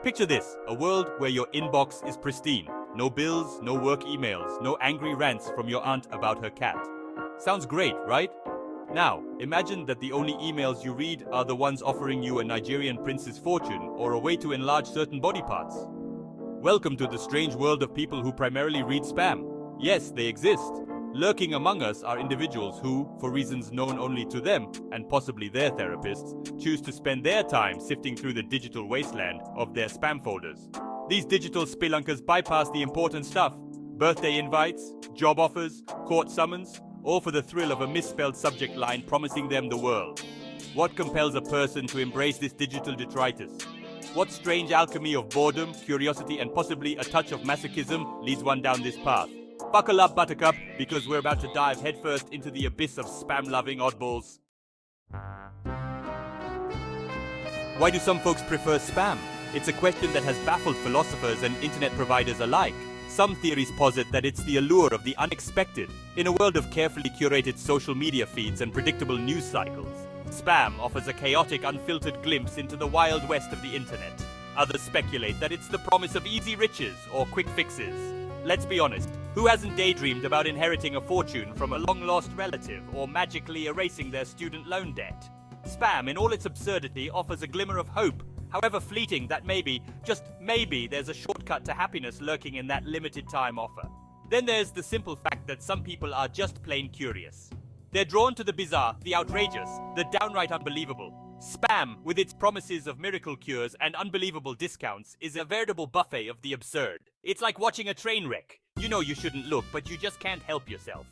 Picture this, a world where your inbox is pristine. No bills, no work emails, no angry rants from your aunt about her cat. Sounds great, right? Now, imagine that the only emails you read are the ones offering you a Nigerian prince's fortune or a way to enlarge certain body parts. Welcome to the strange world of people who primarily read spam. Yes, they exist. Lurking among us are individuals who, for reasons known only to them, and possibly their therapists, choose to spend their time sifting through the digital wasteland of their spam folders. These digital spelunkers bypass the important stuff. Birthday invites, job offers, court summons, all for the thrill of a misspelled subject line promising them the world. What compels a person to embrace this digital detritus? What strange alchemy of boredom, curiosity, and possibly a touch of masochism leads one down this path? Buckle up, Buttercup, because we're about to dive headfirst into the abyss of spam-loving oddballs. Why do some folks prefer spam? It's a question that has baffled philosophers and internet providers alike. Some theories posit that it's the allure of the unexpected. In a world of carefully curated social media feeds and predictable news cycles, spam offers a chaotic, unfiltered glimpse into the wild west of the internet. Others speculate that it's the promise of easy riches or quick fixes. Let's be honest, who hasn't daydreamed about inheriting a fortune from a long-lost relative or magically erasing their student loan debt? Spam, in all its absurdity, offers a glimmer of hope, however fleeting that maybe, just maybe, there's a shortcut to happiness lurking in that limited time offer. Then there's the simple fact that some people are just plain curious. They're drawn to the bizarre, the outrageous, the downright unbelievable. Spam, with its promises of miracle cures and unbelievable discounts, is a veritable buffet of the absurd. It's like watching a train wreck. You know you shouldn't look, but you just can't help yourself.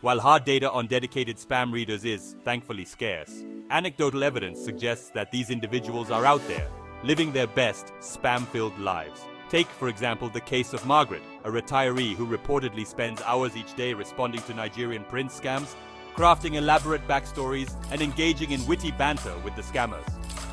While hard data on dedicated spam readers is, thankfully, scarce, anecdotal evidence suggests that these individuals are out there, living their best, spam-filled lives. Take, for example, the case of Margaret, a retiree who reportedly spends hours each day responding to Nigerian prince scams, crafting elaborate backstories, and engaging in witty banter with the scammers.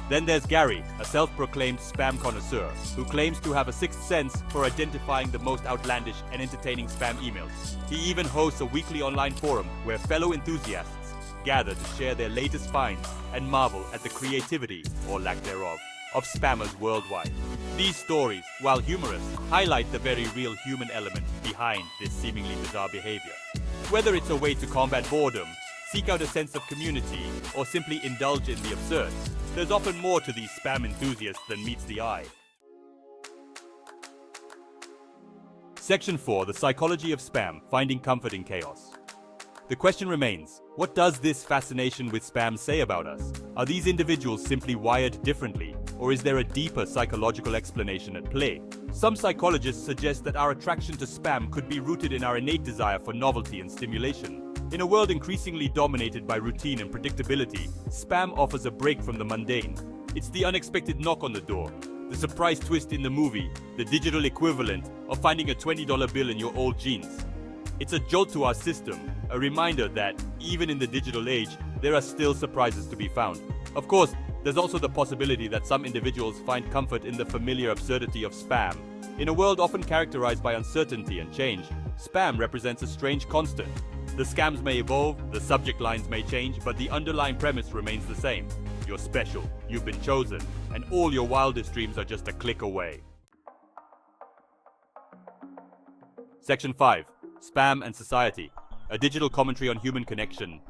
Then there's Gary, a self-proclaimed spam connoisseur, who claims to have a sixth sense for identifying the most outlandish and entertaining spam emails. He even hosts a weekly online forum where fellow enthusiasts gather to share their latest finds and marvel at the creativity, or lack thereof, of spammers worldwide. These stories, while humorous, highlight the very real human element behind this seemingly bizarre behavior. Whether it's a way to combat boredom, seek out a sense of community, or simply indulge in the absurd, there's often more to these spam enthusiasts than meets the eye. Section 4. The Psychology of Spam, Finding Comfort in Chaos. The question remains, what does this fascination with spam say about us? Are these individuals simply wired differently, or is there a deeper psychological explanation at play? Some psychologists suggest that our attraction to spam could be rooted in our innate desire for novelty and stimulation. In a world increasingly dominated by routine and predictability, spam offers a break from the mundane. It's the unexpected knock on the door, the surprise twist in the movie, the digital equivalent of finding a $20 bill in your old jeans. It's a jolt to our system, a reminder that, even in the digital age, there are still surprises to be found. Of course, there's also the possibility that some individuals find comfort in the familiar absurdity of spam. In a world often characterized by uncertainty and change, spam represents a strange constant. The scams may evolve, the subject lines may change, but the underlying premise remains the same. You're special, you've been chosen, and all your wildest dreams are just a click away. Section 5. Spam and Society, a digital commentary on human connection.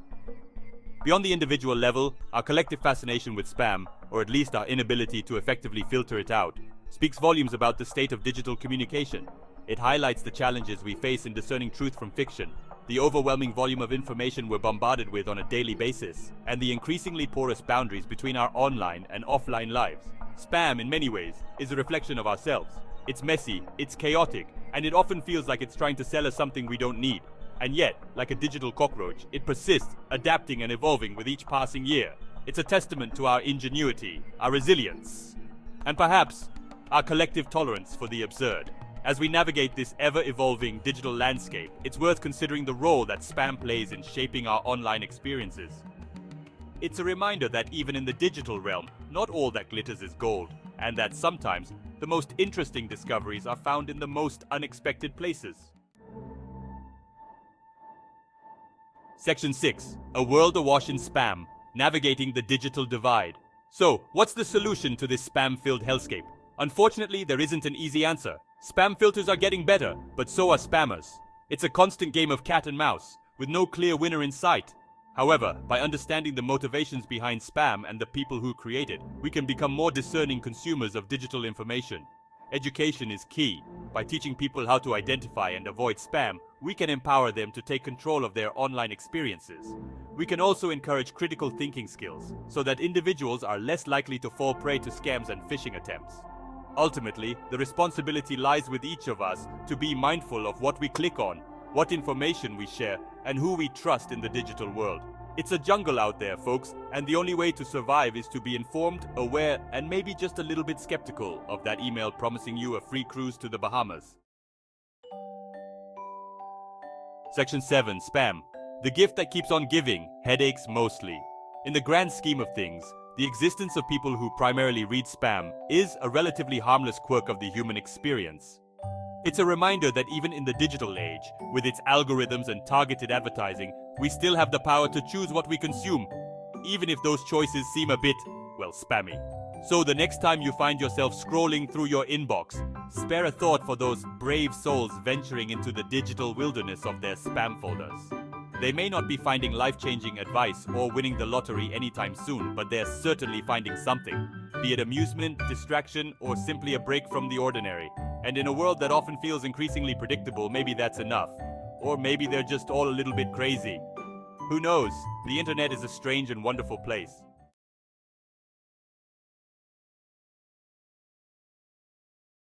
Beyond the individual level, our collective fascination with spam, or at least our inability to effectively filter it out, speaks volumes about the state of digital communication. It highlights the challenges we face in discerning truth from fiction, the overwhelming volume of information we're bombarded with on a daily basis, and the increasingly porous boundaries between our online and offline lives. Spam, in many ways, is a reflection of ourselves. It's messy, it's chaotic, and it often feels like it's trying to sell us something we don't need. And yet, like a digital cockroach, it persists, adapting and evolving with each passing year. It's a testament to our ingenuity, our resilience, and perhaps our collective tolerance for the absurd. As we navigate this ever-evolving digital landscape, it's worth considering the role that spam plays in shaping our online experiences. It's a reminder that even in the digital realm, not all that glitters is gold, and that sometimes the most interesting discoveries are found in the most unexpected places. Section 6. A World Awash in Spam, Navigating the Digital Divide. So, what's the solution to this spam-filled hellscape? Unfortunately, there isn't an easy answer. Spam filters are getting better, but so are spammers. It's a constant game of cat and mouse, with no clear winner in sight. However, by understanding the motivations behind spam and the people who create it, we can become more discerning consumers of digital information. Education is key. By teaching people how to identify and avoid spam, we can empower them to take control of their online experiences. We can also encourage critical thinking skills, so that individuals are less likely to fall prey to scams and phishing attempts. Ultimately, the responsibility lies with each of us to be mindful of what we click on, what information we share, and who we trust in the digital world. It's a jungle out there, folks, and the only way to survive is to be informed, aware, and maybe just a little bit skeptical of that email promising you a free cruise to the Bahamas. Section 7. Spam. The gift that keeps on giving, headaches mostly. In the grand scheme of things, the existence of people who primarily read spam is a relatively harmless quirk of the human experience. It's a reminder that even in the digital age, with its algorithms and targeted advertising, we still have the power to choose what we consume, even if those choices seem a bit, well, spammy. So the next time you find yourself scrolling through your inbox, spare a thought for those brave souls venturing into the digital wilderness of their spam folders. They may not be finding life-changing advice or winning the lottery anytime soon, but they're certainly finding something, be it amusement, distraction, or simply a break from the ordinary. And in a world that often feels increasingly predictable, maybe that's enough. Or maybe they're just all a little bit crazy. Who knows? The internet is a strange and wonderful place.